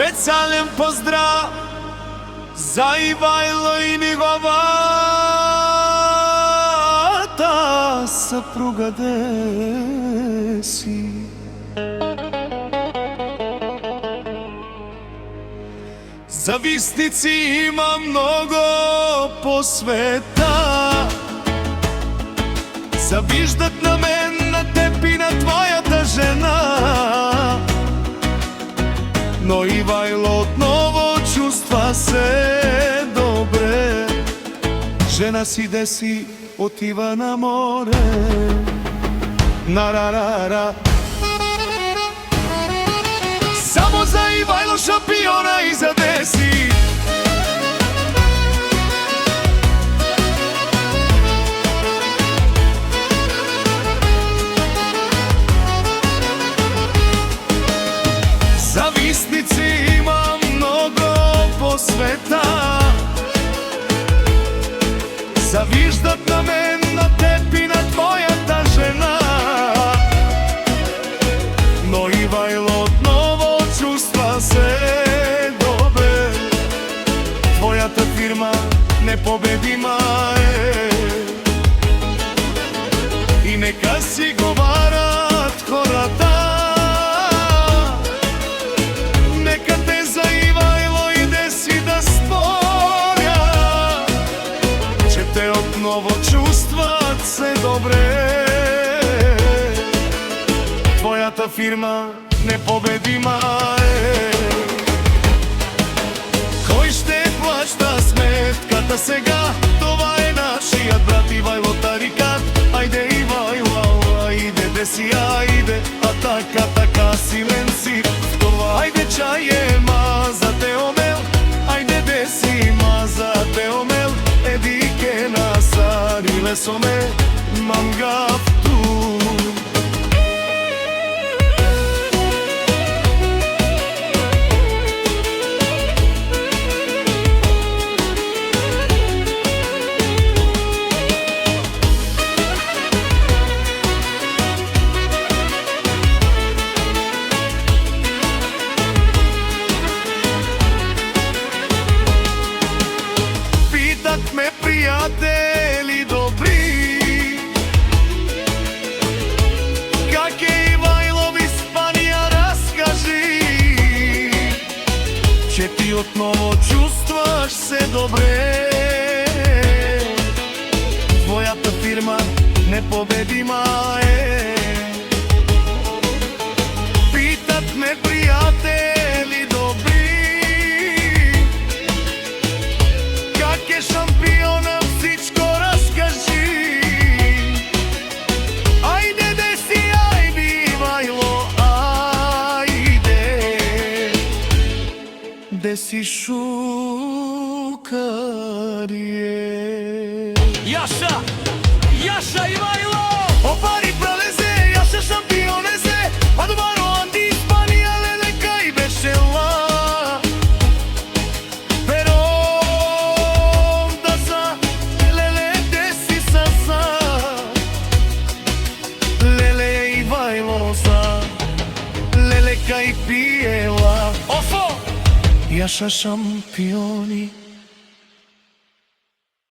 Специјален поздрав за Ивајло и неговата сапруга Деси. Зависници има много по света, завиждат на мен, на теб и на твоята жена. Но Ивајло отново чувства се добре, жена си Деси отива на море. На-ра-ра-ра. Само за Ивајло шампиона и за Деси. Зависници има много по света, завиждат на мен, на теб и на твоята жена. Но Ивајло отново чувства се добре, твоята фирма непобедима е. И нека си говорат хората, отново чувстват се добре, твоята фирма непобедима е. Кој ще плаща сметката сега? Това е нашият брат Ивајло Тарикат. Ајде Ивајло, ајде Деси, ајде, а така силен си в това. Ајде чаје маза те омел, ајде Деси маза те омел, едике на сари лесоме мангафту. Питат ме пријатели добри, как е Ивајло в Испанија, раскажи, че ти отново чувстваш се добре, твоята фирма непобедима е. Питат ме пријатели добри, как е шампиона, всичко разкажи. Ајде Деси, ајде Ивајло, ајде Деси шукарие. Јаша Ивајло! Опари пролезе, Јаша шампионезе, а добаро Анди Испанија, леле кај беше ла. Lele kaj pijela, Јаша шампиони.